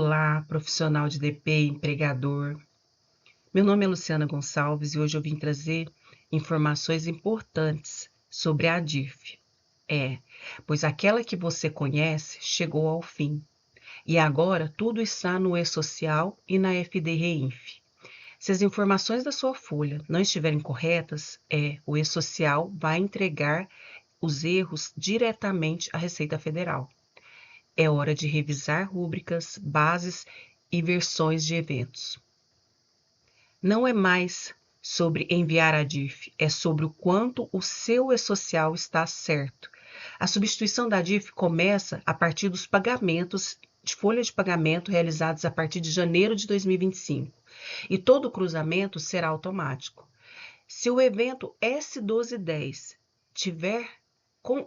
Olá, profissional de DP, empregador. Meu nome é Luciana Gonçalves e hoje eu vim trazer informações importantes sobre a DIRF. Pois aquela que você conhece chegou ao fim e agora tudo está no E-Social e na FD-Reinf. Se as informações da sua folha não estiverem corretas, o E-Social vai entregar os erros diretamente à Receita Federal. É hora de revisar rúbricas, bases e versões de eventos. Não é mais sobre enviar a DIRF, é sobre o quanto o seu E-Social está certo. A substituição da DIRF começa a partir dos pagamentos de folha de pagamento realizados a partir de janeiro de 2025 e todo o cruzamento será automático. Se o evento S1210 tiver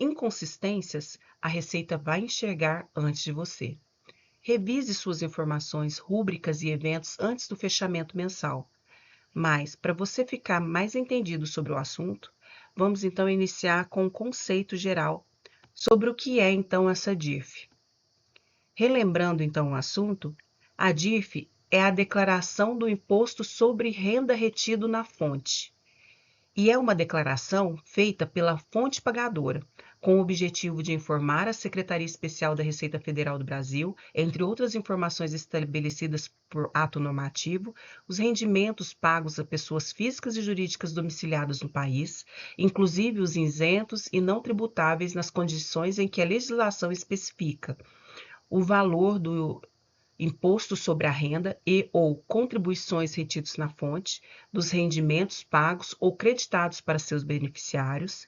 inconsistências, a Receita vai enxergar antes de você. Revise suas informações, rúbricas e eventos antes do fechamento mensal. Mas, para você ficar mais entendido sobre o assunto, vamos então iniciar com um conceito geral sobre o que é então essa DIRF. Relembrando então o assunto, a DIRF é a declaração do Imposto sobre Renda retido na fonte. E é uma declaração feita pela fonte pagadora, com o objetivo de informar a Secretaria Especial da Receita Federal do Brasil, entre outras informações estabelecidas por ato normativo, os rendimentos pagos a pessoas físicas e jurídicas domiciliadas no país, inclusive os isentos e não tributáveis nas condições em que a legislação especifica, o valor do imposto sobre a renda e ou contribuições retidos na fonte, dos rendimentos pagos ou creditados para seus beneficiários,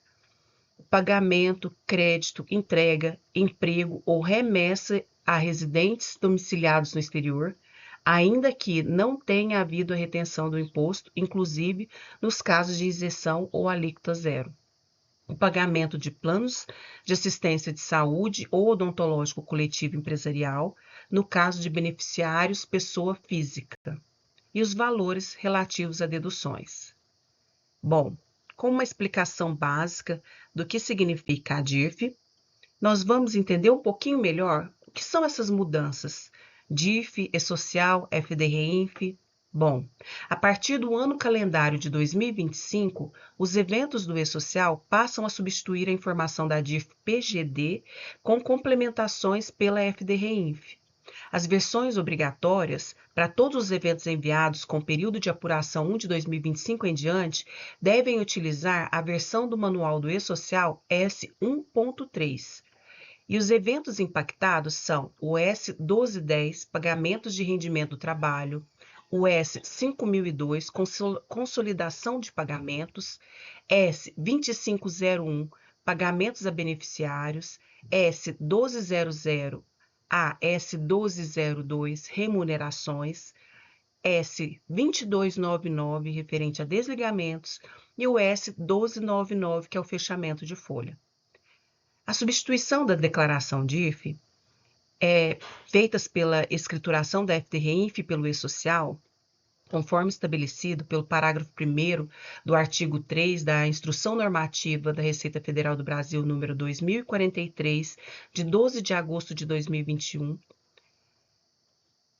pagamento, crédito, entrega, emprego ou remessa a residentes domiciliados no exterior, ainda que não tenha havido a retenção do imposto, inclusive nos casos de isenção ou alíquota zero. O pagamento de planos de assistência de saúde ou odontológico coletivo empresarial, no caso de beneficiários pessoa física, e os valores relativos a deduções. Bom, com uma explicação básica do que significa a DIRF, nós vamos entender um pouquinho melhor o que são essas mudanças. DIRF, E-Social, FD-Reinf. Bom, a partir do ano calendário de 2025, os eventos do E-Social passam a substituir a informação da DIRF-PGD com complementações pela FD-Reinf. As versões obrigatórias para todos os eventos enviados com período de apuração 1 de 2025 em diante devem utilizar a versão do manual do E-Social S1.3. E os eventos impactados são o S1210, pagamentos de rendimento do trabalho, o S5002, consolidação de pagamentos, S2501, pagamentos a beneficiários, S1200 a S1202, remunerações, S2299, referente a desligamentos, e o S1299, que é o fechamento de folha. A substituição da declaração DIRF feitas pela escrituração da FD-Reinf pelo E-Social, conforme estabelecido pelo parágrafo 1º do artigo 3 da Instrução Normativa da Receita Federal do Brasil, número 2043, de 12 de agosto de 2021,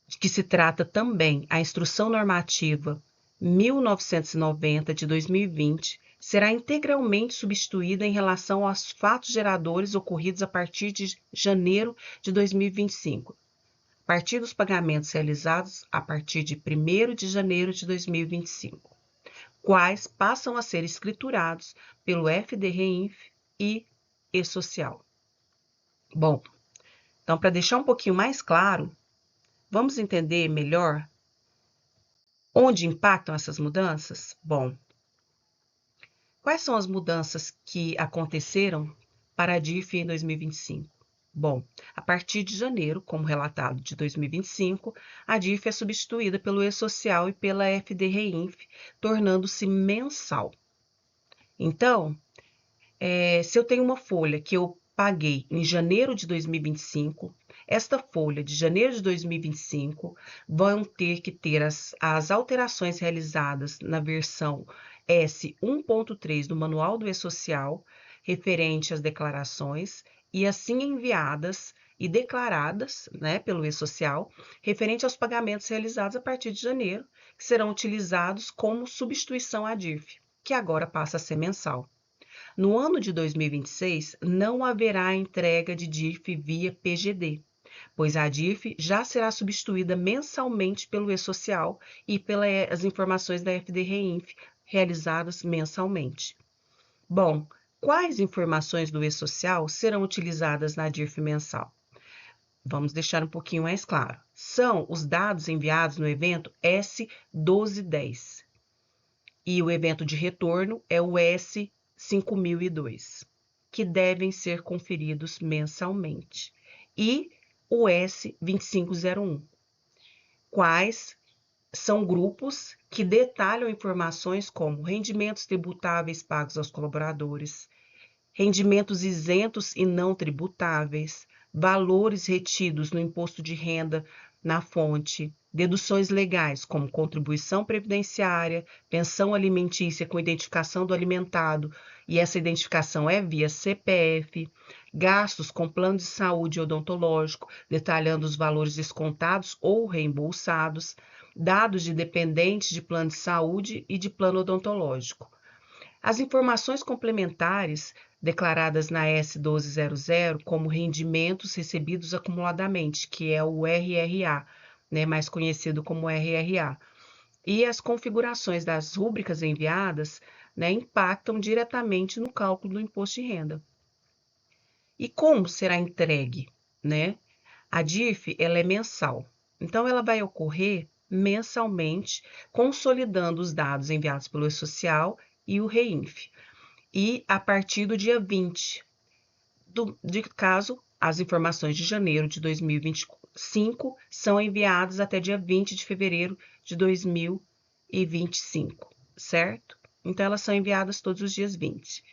de que se trata também a Instrução Normativa 1990 de 2020, será integralmente substituída em relação aos fatos geradores ocorridos a partir de janeiro de 2025, a partir dos pagamentos realizados a partir de 1º de janeiro de 2025, quais passam a ser escriturados pelo FD-Reinf e E-Social. Bom, então, para deixar um pouquinho mais claro, vamos entender melhor onde impactam essas mudanças? Bom, quais são as mudanças que aconteceram para a DIRF em 2025? Bom, a partir de janeiro, como relatado de 2025, a DIRF é substituída pelo E-Social e pela FD-Reinf, tornando-se mensal. Então, se eu tenho uma folha que eu paguei em janeiro de 2025, esta folha de janeiro de 2025 vão ter que ter as alterações realizadas na versão S1.3 do Manual do E-Social, referente às declarações, e assim enviadas e declaradas, né, pelo E-Social, referente aos pagamentos realizados a partir de janeiro, que serão utilizados como substituição à DIRF, que agora passa a ser mensal. No ano de 2026, não haverá entrega de DIRF via PGD, pois a DIRF já será substituída mensalmente pelo E-Social e pelas informações da FD-Reinf realizadas mensalmente. Bom, quais informações do E-Social serão utilizadas na DIRF mensal? Vamos deixar um pouquinho mais claro. São os dados enviados no evento S1210 e o evento de retorno é o S5002, que devem ser conferidos mensalmente, e o S2501, quais são grupos que detalham informações como rendimentos tributáveis pagos aos colaboradores, rendimentos isentos e não tributáveis, valores retidos no imposto de renda na fonte, deduções legais como contribuição previdenciária, pensão alimentícia com identificação do alimentado, e essa identificação é via CPF, gastos com plano de saúde odontológico, detalhando os valores descontados ou reembolsados, dados de dependentes de plano de saúde e de plano odontológico. As informações complementares declaradas na S1200 como rendimentos recebidos acumuladamente, que é o RRA, né, mais conhecido como RRA, e as configurações das rúbricas enviadas, né, impactam diretamente no cálculo do imposto de renda. E como será entregue, né? A DIRF, ela é mensal, então ela vai ocorrer mensalmente, consolidando os dados enviados pelo E-Social e o REINF, e a partir do dia 20, de caso as informações de janeiro de 2025 são enviadas até dia 20 de fevereiro de 2025, certo? Então, elas são enviadas todos os dias 20.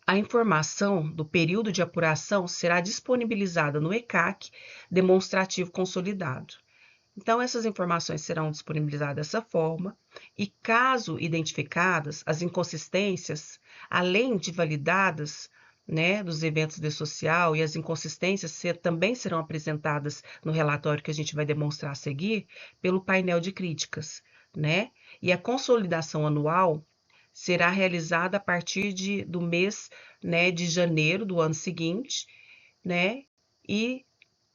A informação do período de apuração será disponibilizada no ECAC demonstrativo consolidado. Então, essas informações serão disponibilizadas dessa forma e, caso identificadas, as inconsistências, além de validadas, né, dos eventos de social, e as inconsistências também serão apresentadas no relatório que a gente vai demonstrar a seguir pelo painel de críticas, né? E a consolidação anual será realizada a partir do mês, né, de janeiro do ano seguinte, né? E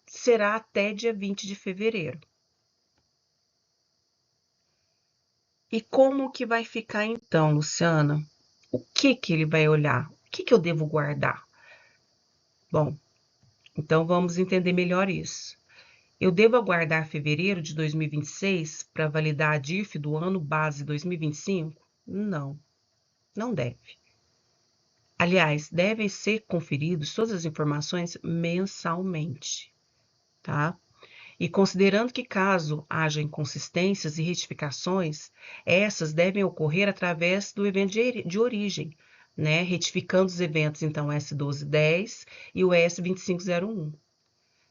será até dia 20 de fevereiro. E como que vai ficar então, Luciana? O que que ele vai olhar? O que que eu devo guardar? Bom, então vamos entender melhor isso. Eu devo aguardar fevereiro de 2026 para validar a DIRF do ano base 2025? Não, não deve. Aliás, devem ser conferidos todas as informações mensalmente, tá? E considerando que, caso haja inconsistências e retificações, essas devem ocorrer através do evento de origem, né? Retificando os eventos, então, S1210 e o S2501.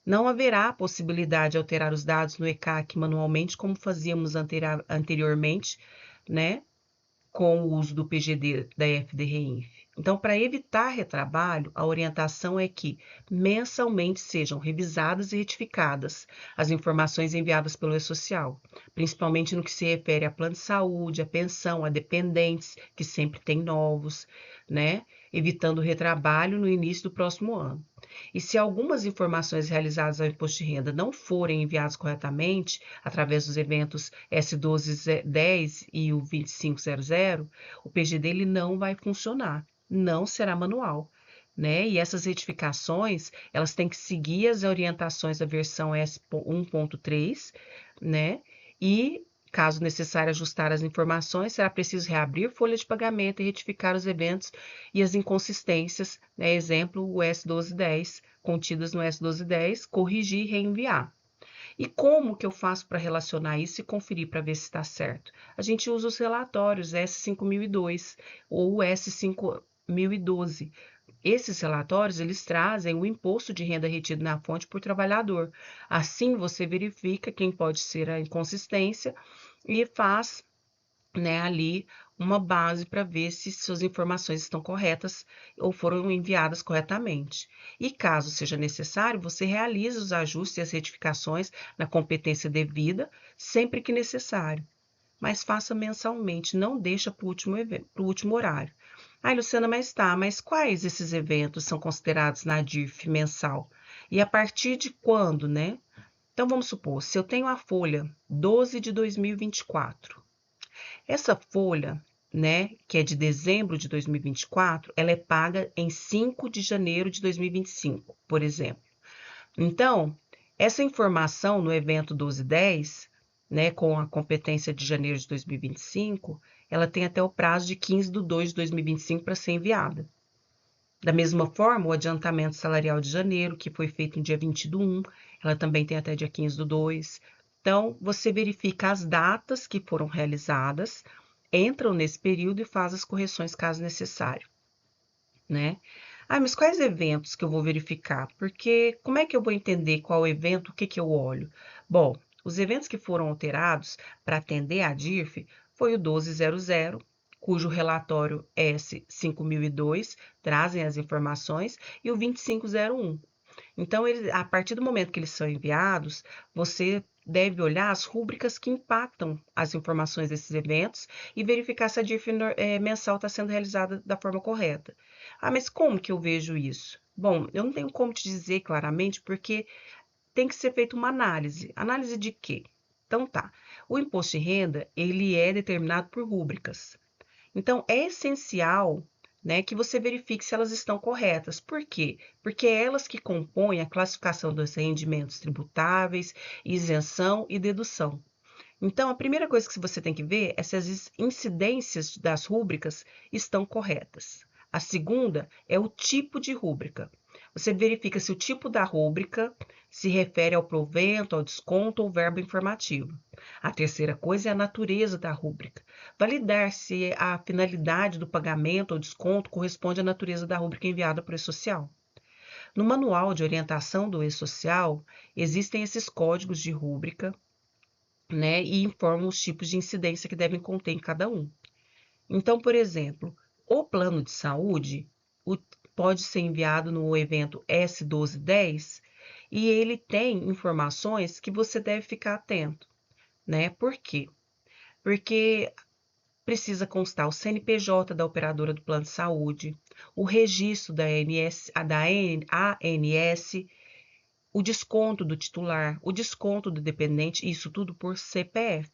Não haverá possibilidade de alterar os dados no ECAC manualmente, como fazíamos anteriormente, né? Com o uso do PGD da FD-Reinf. Então, para evitar retrabalho, a orientação é que mensalmente sejam revisadas e retificadas as informações enviadas pelo E-Social, principalmente no que se refere a plano de saúde, a pensão, a dependentes, que sempre tem novos, né? Evitando retrabalho no início do próximo ano. E se algumas informações realizadas ao imposto de renda não forem enviadas corretamente, através dos eventos S1210 e o 2500, o PGD ele não vai funcionar, não será manual, né? E essas retificações, elas têm que seguir as orientações da versão S1.3, né? E caso necessário ajustar as informações, será preciso reabrir folha de pagamento e retificar os eventos e as inconsistências, né? Exemplo, o S1210, contidas no S1210, corrigir e reenviar. E como que eu faço para relacionar isso e conferir para ver se está certo? A gente usa os relatórios S5002 ou S5012. Esses relatórios, eles trazem o imposto de renda retido na fonte por trabalhador. Assim, você verifica quem pode ser a inconsistência e faz né, ali uma base para ver se suas informações estão corretas ou foram enviadas corretamente. E caso seja necessário, você realiza os ajustes e as retificações na competência devida, sempre que necessário. Mas faça mensalmente, não deixa para o último horário. Ai, Luciana, mas quais esses eventos são considerados na DIRF mensal? E a partir de quando, né? Então, vamos supor, se eu tenho a folha 12 de 2024, essa folha, né, que é de dezembro de 2024, ela é paga em 5 de janeiro de 2025, por exemplo. Então, essa informação no evento 1210, né, com a competência de janeiro de 2025, ela tem até o prazo de 15/2 de 2025 para ser enviada. Da mesma forma, o adiantamento salarial de janeiro, que foi feito no dia 20/1, ela também tem até dia 15/2. Então, você verifica as datas que foram realizadas, entram nesse período e faz as correções caso necessário, né? Ah, mas quais eventos que eu vou verificar? Porque como é que eu vou entender qual evento, o que que eu olho? Bom, os eventos que foram alterados para atender a DIRF foi o 1200, cujo relatório S5002 trazem as informações, e o 2501. Então, a partir do momento que eles são enviados, você deve olhar as rúbricas que impactam as informações desses eventos e verificar se a DIRF mensal está sendo realizada da forma correta. Ah, mas como que eu vejo isso? Bom, eu não tenho como te dizer claramente, porque tem que ser feita uma análise. Análise de quê? Então tá, o imposto de renda, ele é determinado por rúbricas. Então, é essencial, né, que você verifique se elas estão corretas. Por quê? Porque é elas que compõem a classificação dos rendimentos tributáveis, isenção e dedução. Então, a primeira coisa que você tem que ver é se as incidências das rúbricas estão corretas. A segunda é o tipo de rúbrica. Você verifica se o tipo da rúbrica se refere ao provento, ao desconto ou verbo informativo. A terceira coisa é a natureza da rúbrica. Validar se a finalidade do pagamento ou desconto corresponde à natureza da rúbrica enviada por E-Social. No manual de orientação do E-Social, existem esses códigos de rúbrica, né, e informam os tipos de incidência que devem conter em cada um. Então, por exemplo, o plano de saúde pode ser enviado no evento S1210 e ele tem informações que você deve ficar atento, né? Por quê? Porque precisa constar o CNPJ da operadora do plano de saúde, o registro da ANS, o desconto do titular, o desconto do dependente, isso tudo por CPF,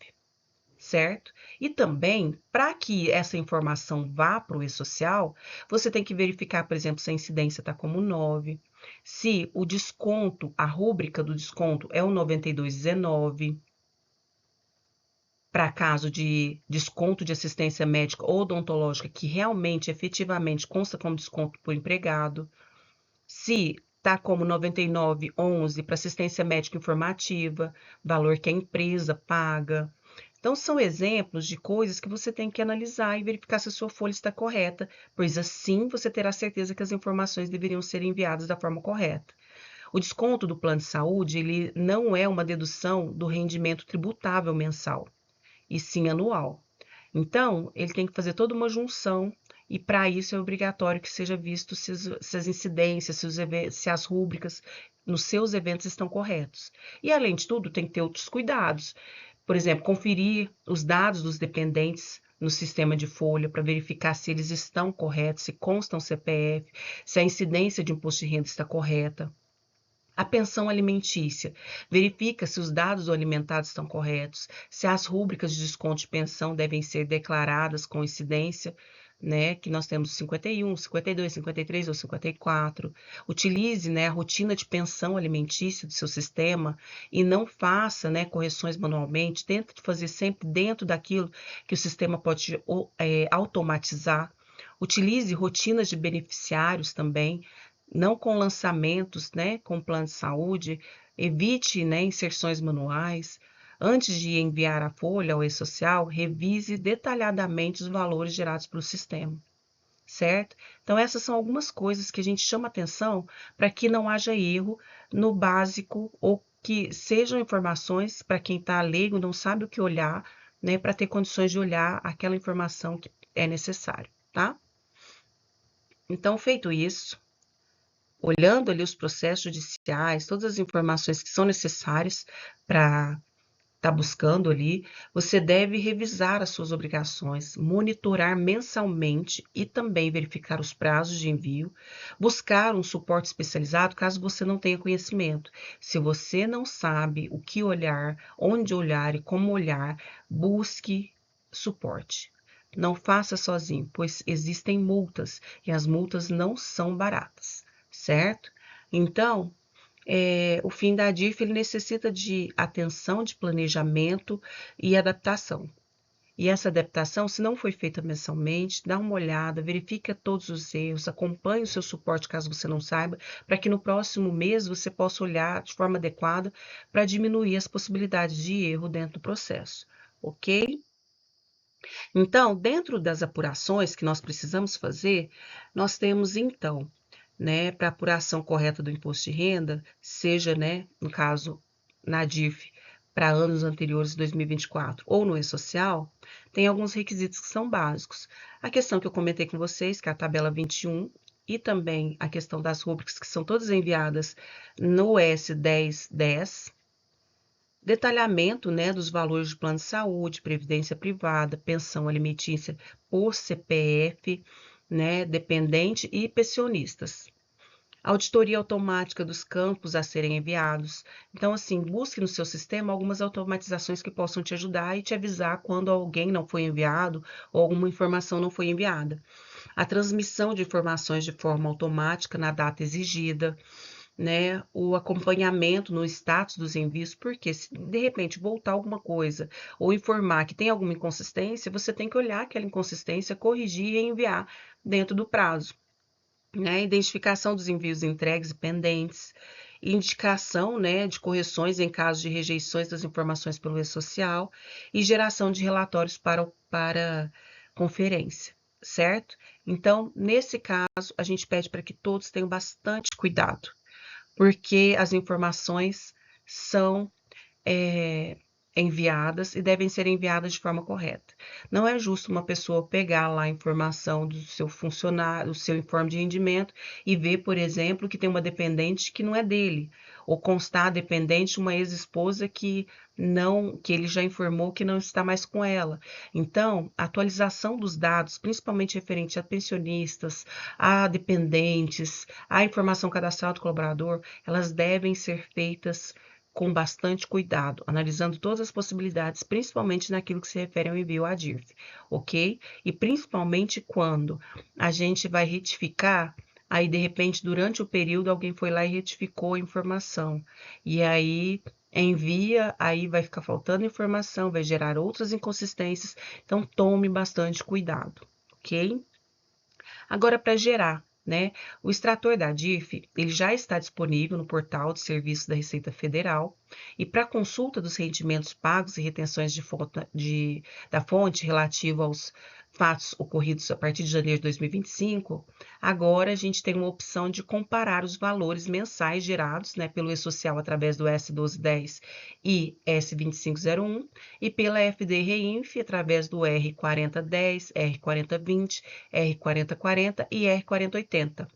certo? E também, para que essa informação vá para o E-Social, você tem que verificar, por exemplo, se a incidência está como 9, se o desconto, a rúbrica do desconto é o 9219, para caso de desconto de assistência médica ou odontológica que realmente, efetivamente consta como desconto por empregado, se está como 9911 para assistência médica informativa, valor que a empresa paga. Então, são exemplos de coisas que você tem que analisar e verificar se a sua folha está correta, pois assim você terá certeza que as informações deveriam ser enviadas da forma correta. O desconto do plano de saúde, ele não é uma dedução do rendimento tributável mensal, e sim anual. Então, ele tem que fazer toda uma junção e para isso é obrigatório que seja visto se as incidências, se as rúbricas nos seus eventos estão corretos. E, além de tudo, tem que ter outros cuidados. Por exemplo, conferir os dados dos dependentes no sistema de folha para verificar se eles estão corretos, se constam CPF, se a incidência de imposto de renda está correta. A pensão alimentícia. Verifica se os dados do alimentado estão corretos, se as rúbricas de desconto de pensão devem ser declaradas com incidência, né, que nós temos 51, 52, 53 ou 54. Utilize, né, a rotina de pensão alimentícia do seu sistema e não faça, né, correções manualmente. Tente fazer sempre dentro daquilo que o sistema pode automatizar. Utilize rotinas de beneficiários também, não com lançamentos, né, com plano de saúde, evite, né, inserções manuais. Antes de enviar a folha ao E-Social, revise detalhadamente os valores gerados pelo sistema, certo? Então, essas são algumas coisas que a gente chama atenção para que não haja erro no básico ou que sejam informações para quem está leigo, não sabe o que olhar, né, para ter condições de olhar aquela informação que é necessário, tá? Então, feito isso, olhando ali os processos judiciais, todas as informações que são necessárias para estar buscando ali, você deve revisar as suas obrigações, monitorar mensalmente e também verificar os prazos de envio, buscar um suporte especializado caso você não tenha conhecimento. Se você não sabe o que olhar, onde olhar e como olhar, busque suporte. Não faça sozinho, pois existem multas e as multas não são baratas, certo? Então, o fim da DIF ele necessita de atenção, de planejamento e adaptação. E essa adaptação, se não foi feita mensalmente, dá uma olhada, verifica todos os erros, acompanhe o seu suporte caso você não saiba, para que no próximo mês você possa olhar de forma adequada para diminuir as possibilidades de erro dentro do processo, ok? Então, dentro das apurações que nós precisamos fazer, nós temos então, né, para apuração correta do imposto de renda, seja, né, no caso, na DIF, para anos anteriores de 2024 ou no E-Social, tem alguns requisitos que são básicos. A questão que eu comentei com vocês, que é a tabela 21, e também a questão das rúbricas que são todas enviadas no S1010, detalhamento, né, dos valores de plano de saúde, previdência privada, pensão alimentícia por CPF, né, dependente e pensionistas. Auditoria automática dos campos a serem enviados. Então, assim, busque no seu sistema algumas automatizações que possam te ajudar e te avisar quando alguém não foi enviado ou alguma informação não foi enviada. A transmissão de informações de forma automática na data exigida, né, o acompanhamento no status dos envios, porque se de repente voltar alguma coisa ou informar que tem alguma inconsistência, você tem que olhar aquela inconsistência, corrigir e enviar dentro do prazo, né? Identificação dos envios entregues e pendentes, indicação, né, de correções em caso de rejeições das informações pelo E-Social e geração de relatórios para conferência, certo? Então, nesse caso, a gente pede para que todos tenham bastante cuidado, porque as informações são enviadas e devem ser enviadas de forma correta. Não é justo uma pessoa pegar lá a informação do seu funcionário, do seu informe de rendimento e ver, por exemplo, que tem uma dependente que não é dele, ou constar dependente uma ex-esposa que ele já informou que não está mais com ela. Então, a atualização dos dados, principalmente referente a pensionistas, a dependentes, a informação cadastral do colaborador, elas devem ser feitas com bastante cuidado, analisando todas as possibilidades, principalmente naquilo que se refere ao envio à DIRF, ok? E principalmente quando a gente vai retificar, aí de repente durante o período alguém foi lá e retificou a informação, e aí envia, aí vai ficar faltando informação, vai gerar outras inconsistências, então tome bastante cuidado, ok? Agora, para gerar, né? O extrator da DIF, ele já está disponível no portal de serviços da Receita Federal e para consulta dos rendimentos pagos e retenções da fonte relativo aos fatos ocorridos a partir de janeiro de 2025, agora a gente tem uma opção de comparar os valores mensais gerados, né, pelo E-Social através do S1210 e S2501 e pela FD-Reinf através do R4010, R4020, R4040 e R4080.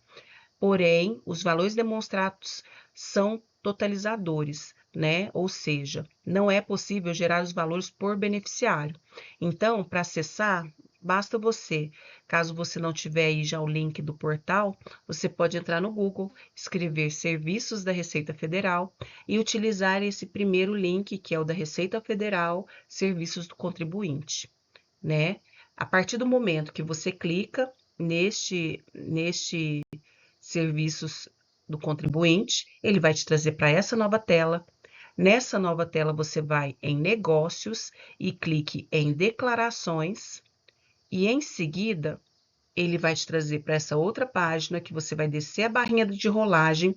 Porém, os valores demonstrados são totalizadores, né? Ou seja, não é possível gerar os valores por beneficiário. Então, para acessar, basta você, caso você não tiver aí já o link do portal, você pode entrar no Google, escrever Serviços da Receita Federal e utilizar esse primeiro link, que é o da Receita Federal, Serviços do Contribuinte, né? A partir do momento que você clica neste serviços do contribuinte, ele vai te trazer para essa nova tela. Nessa nova tela, você vai em Negócios e clique em Declarações, e em seguida, ele vai te trazer para essa outra página que você vai descer a barrinha de rolagem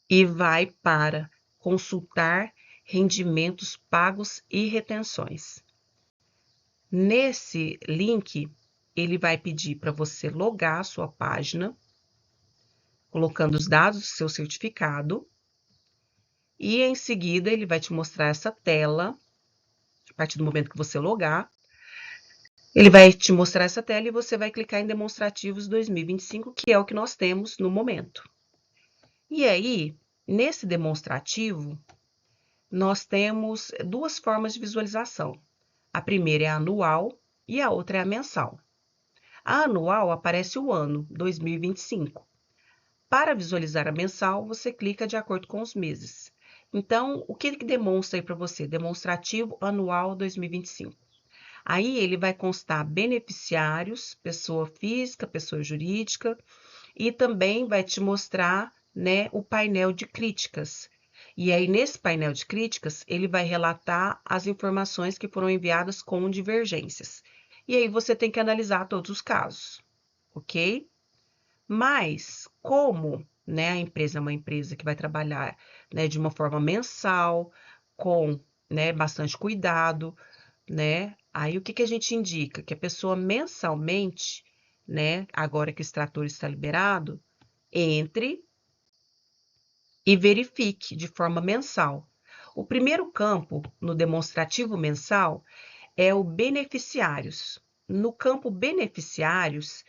e vai para Consultar rendimentos pagos e retenções. Nesse link, ele vai pedir para você logar a sua página, colocando os dados do seu certificado, e em seguida ele vai te mostrar essa tela partir do momento que você logar, ele vai te mostrar essa tela e você vai clicar em demonstrativos 2025, que é o que nós temos no momento. E aí, nesse demonstrativo, nós temos duas formas de visualização. A primeira é a anual e a outra é a mensal. A anual aparece o ano, 2025. Para visualizar a mensal, você clica de acordo com os meses. Então, o que demonstra aí para você? Demonstrativo anual 2025. Aí ele vai constar beneficiários, pessoa física, pessoa jurídica, e também vai te mostrar, né, o painel de críticas. E aí, nesse painel de críticas, ele vai relatar as informações que foram enviadas com divergências. E aí você tem que analisar todos os casos, ok? Mas, como, né, a empresa é uma empresa que vai trabalhar, né, de uma forma mensal, com, né, bastante cuidado, né? Aí o que a gente indica? Que a pessoa mensalmente, né, agora que o extrator está liberado, entre e verifique de forma mensal. O primeiro campo no demonstrativo mensal é o beneficiários. No campo beneficiários,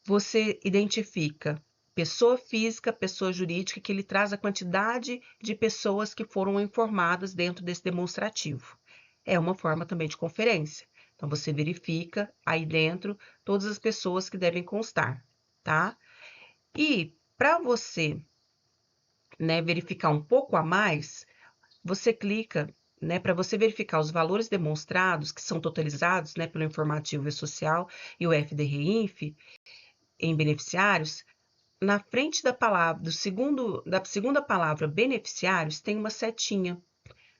você identifica pessoa física, pessoa jurídica, que ele traz a quantidade de pessoas que foram informadas dentro desse demonstrativo. É uma forma também de conferência. Então, você verifica aí dentro todas as pessoas que devem constar, tá? E para você, né, verificar um pouco a mais, você clica, né, para você verificar os valores demonstrados, que são totalizados, né, pelo informativo e-social e o FDRINF em beneficiários, na frente da palavra, da segunda palavra beneficiários, tem uma setinha,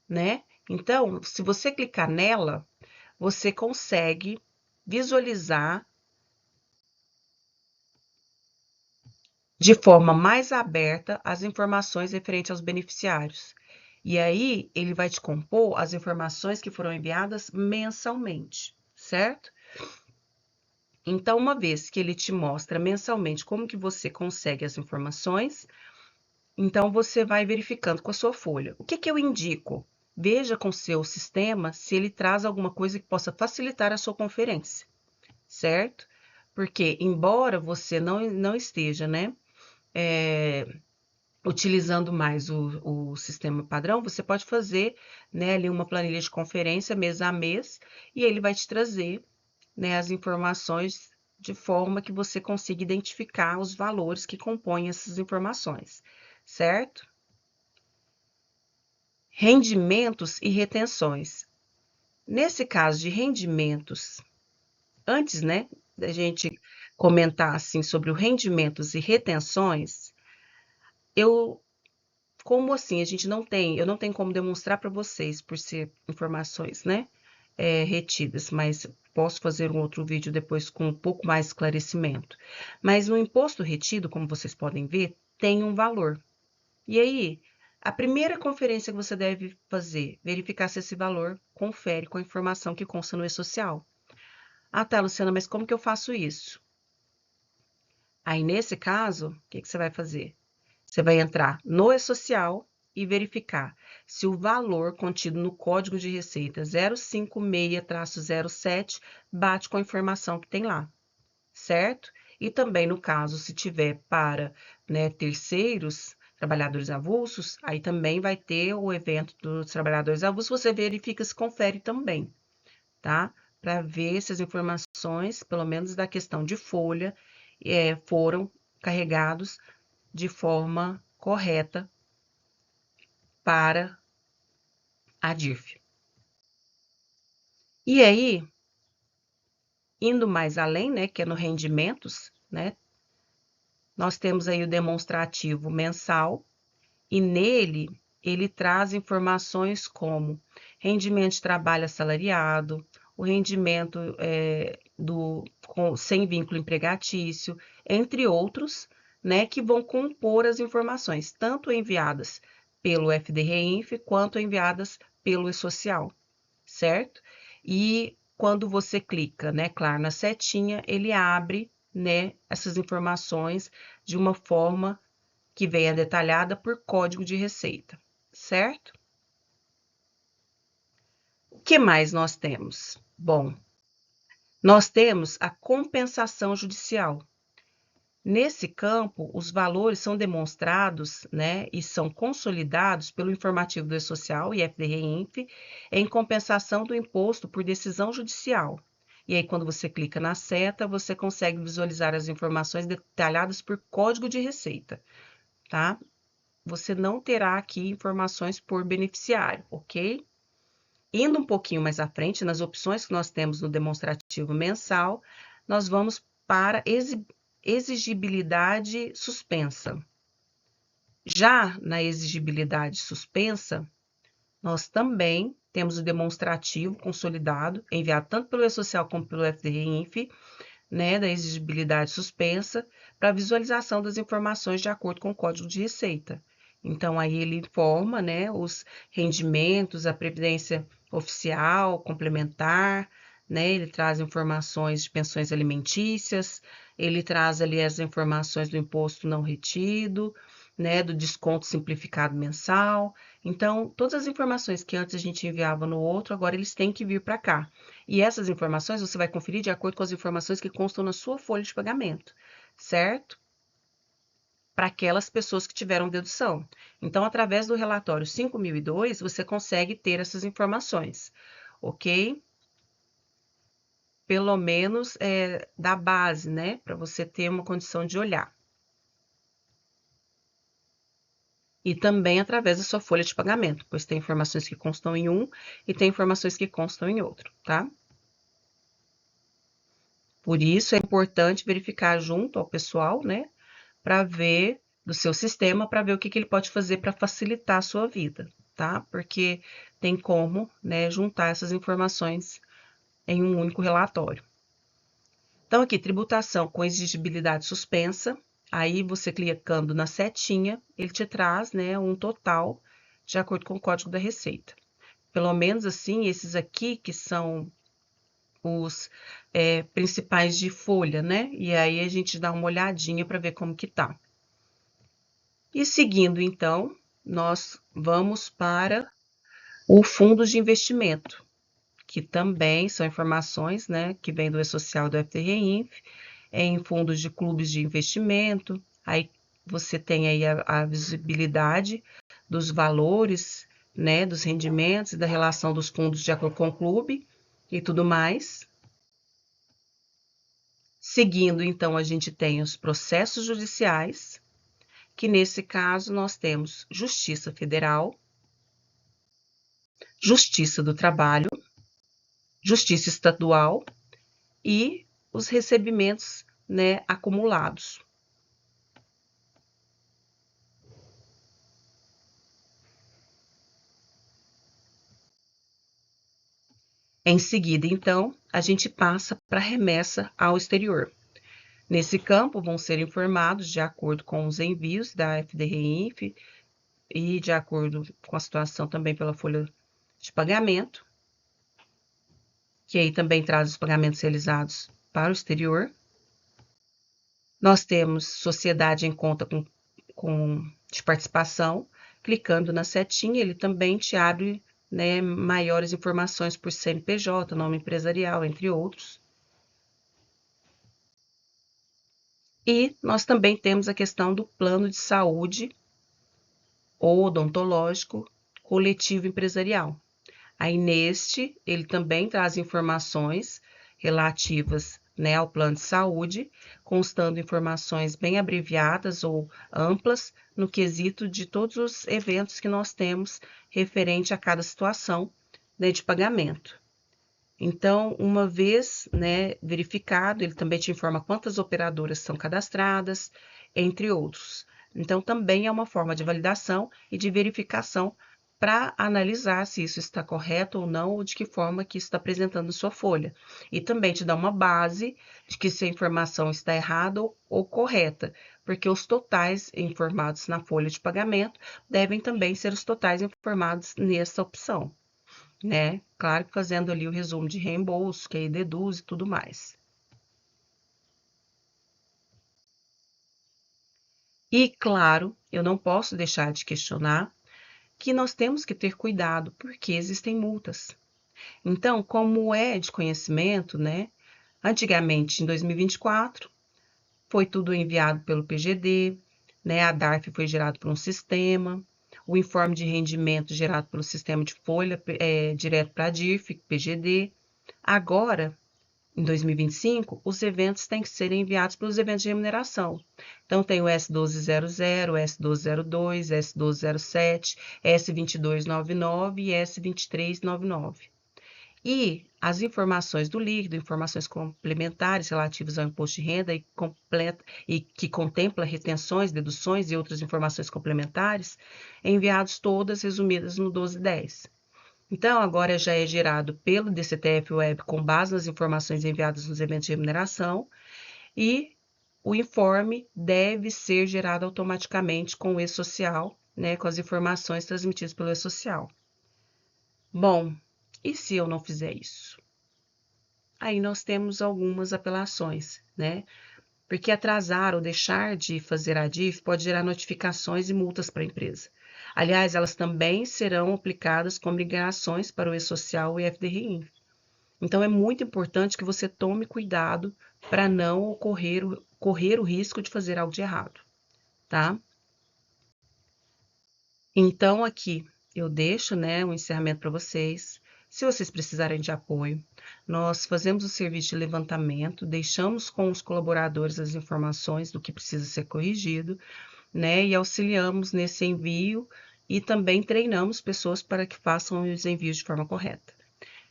né? Então, se você clicar nela, você consegue visualizar de forma mais aberta as informações referentes aos beneficiários. E aí, ele vai te compor as informações que foram enviadas mensalmente, certo? Então, uma vez que ele te mostra mensalmente como que você consegue as informações, então você vai verificando com a sua folha. O que eu indico? Veja com o seu sistema se ele traz alguma coisa que possa facilitar a sua conferência, certo? Porque, embora você não esteja, né, utilizando mais o sistema padrão, você pode fazer, né, ali uma planilha de conferência mês a mês e ele vai te trazer, né, as informações de forma que você consiga identificar os valores que compõem essas informações, certo? Rendimentos e retenções. Nesse caso de rendimentos, antes, né, da gente comentar assim sobre o rendimentos e retenções, como assim, a gente não tem, eu não tenho como demonstrar para vocês por ser informações, né, retidas, mas posso fazer um outro vídeo depois com um pouco mais esclarecimento. Mas no imposto retido, como vocês podem ver, tem um valor. E aí, a primeira conferência que você deve fazer, verificar se esse valor confere com a informação que consta no e-social. Ah, tá, Luciana, mas como que eu faço isso? Aí, nesse caso, o que você vai fazer? Você vai entrar no e-social e verificar se o valor contido no Código de Receita 056-07 bate com a informação que tem lá, certo? E também, no caso, se tiver para, né, terceiros, trabalhadores avulsos, aí também vai ter o evento dos trabalhadores avulsos, você verifica se confere também, tá? Para ver se as informações, pelo menos da questão de folha, foram carregados de forma correta para a DIRF. E aí, indo mais além, né, que é no rendimentos, né, nós temos aí o demonstrativo mensal, e nele ele traz informações como rendimento de trabalho assalariado, o rendimento sem vínculo empregatício, entre outros, né, que vão compor as informações, tanto enviadas pelo FDRINF quanto enviadas pelo e-social, certo? E quando você clica, né, claro, na setinha, ele abre, né, essas informações de uma forma que venha detalhada por código de receita, certo? O que mais nós temos? Bom, nós temos a compensação judicial. Nesse campo, os valores são demonstrados, né, e são consolidados pelo informativo do E-Social e FDRINF em compensação do imposto por decisão judicial. E aí, quando você clica na seta, você consegue visualizar as informações detalhadas por código de receita, tá? Você não terá aqui informações por beneficiário, ok? Indo um pouquinho mais à frente, nas opções que nós temos no demonstrativo mensal, nós vamos para exigibilidade suspensa. Já na exigibilidade suspensa, nós também temos o demonstrativo consolidado, enviado tanto pelo E-Social como pelo FDRINF, né, da exigibilidade suspensa, para visualização das informações de acordo com o Código de Receita. Então, aí ele informa, né, os rendimentos, a previdência oficial, complementar, né, ele traz informações de pensões alimentícias, ele traz ali as informações do imposto não retido, né, do desconto simplificado mensal. Então, todas as informações que antes a gente enviava no outro, agora eles têm que vir para cá. E essas informações você vai conferir de acordo com as informações que constam na sua folha de pagamento, certo? Para aquelas pessoas que tiveram dedução. Então, através do relatório 5002, você consegue ter essas informações, ok? Pelo menos da base, né? Para você ter uma condição de olhar. E também através da sua folha de pagamento, pois tem informações que constam em um e tem informações que constam em outro, tá? Por isso é importante verificar junto ao pessoal, né? Para ver do seu sistema, para ver o que ele pode fazer para facilitar a sua vida, tá? Porque tem como, né, juntar essas informações em um único relatório. Então, aqui, tributação com exigibilidade suspensa. Aí, você clicando na setinha, ele te traz, né, um total de acordo com o Código da Receita. Pelo menos assim, esses aqui que são os principais de folha, né? E aí a gente dá uma olhadinha para ver como que tá. E seguindo, então, nós vamos para o fundos de investimento, que também são informações, né, que vem do E-Social do FDRINF, em fundos de clubes de investimento. Aí você tem aí a visibilidade dos valores, né, dos rendimentos e da relação dos fundos de acordo com o clube e tudo mais. Seguindo, então, a gente tem os processos judiciais, que nesse caso nós temos Justiça Federal, Justiça do Trabalho, Justiça Estadual e os recebimentos, né, acumulados. Em seguida, então, a gente passa para a remessa ao exterior. Nesse campo, vão ser informados de acordo com os envios da FDRINF e de acordo com a situação também pela folha de pagamento, que aí também traz os pagamentos realizados para o exterior. Nós temos sociedade em conta de participação. Clicando na setinha, ele também te abre, né, maiores informações por CNPJ, nome empresarial, entre outros. E nós também temos a questão do plano de saúde ou odontológico coletivo empresarial. Aí neste, ele também traz informações relativas, né, ao plano de saúde, constando informações bem abreviadas ou amplas no quesito de todos os eventos que nós temos referente a cada situação, né, de pagamento. Então, uma vez, né, verificado, ele também te informa quantas operadoras são cadastradas, entre outros. Então, também é uma forma de validação e de verificação para analisar se isso está correto ou não, ou de que forma que isso está apresentando sua folha. E também te dá uma base de que se a informação está errada ou correta, porque os totais informados na folha de pagamento devem também ser os totais informados nessa opção, né? Claro que fazendo ali o resumo de reembolso, que aí deduz e tudo mais. E, claro, eu não posso deixar de questionar que nós temos que ter cuidado, porque existem multas. Então, como é de conhecimento, né? Antigamente, em 2024, foi tudo enviado pelo PGD, né? A DARF foi gerado por um sistema, o informe de rendimento gerado pelo sistema de folha direto para a DIRF, PGD. Agora, em 2025, os eventos têm que ser enviados pelos eventos de remuneração. Então, tem o S1200, S1202, S1207, S2299 e S2399. E as informações do líquido, informações complementares relativas ao imposto de renda e que contempla retenções, deduções e outras informações complementares, enviados todas resumidas no 1210. Então, agora já é gerado pelo DCTF Web com base nas informações enviadas nos eventos de remuneração e o informe deve ser gerado automaticamente com o e-social, né, com as informações transmitidas pelo e-social. Bom, e se eu não fizer isso? Aí nós temos algumas apelações, né? Porque atrasar ou deixar de fazer a DIF pode gerar notificações e multas para a empresa. Aliás, elas também serão aplicadas como ligações para o e-social e FDRI. Então, é muito importante que você tome cuidado para não correr o risco de fazer algo de errado, tá? Então, aqui eu deixo, né, um encerramento para vocês. Se vocês precisarem de apoio, nós fazemos o serviço de levantamento, deixamos com os colaboradores as informações do que precisa ser corrigido, né, e auxiliamos nesse envio e também treinamos pessoas para que façam os envios de forma correta.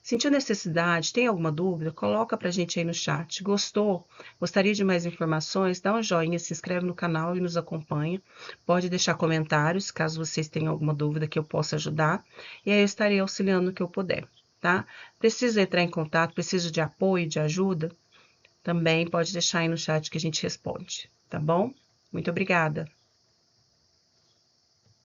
Sentiu necessidade? Tem alguma dúvida? Coloca para a gente aí no chat. Gostou? Gostaria de mais informações? Dá um joinha, se inscreve no canal e nos acompanha. Pode deixar comentários, caso vocês tenham alguma dúvida que eu possa ajudar. E aí eu estarei auxiliando no que eu puder, tá? Precisa entrar em contato, precisa de apoio, de ajuda? Também pode deixar aí no chat que a gente responde, tá bom? Muito obrigada!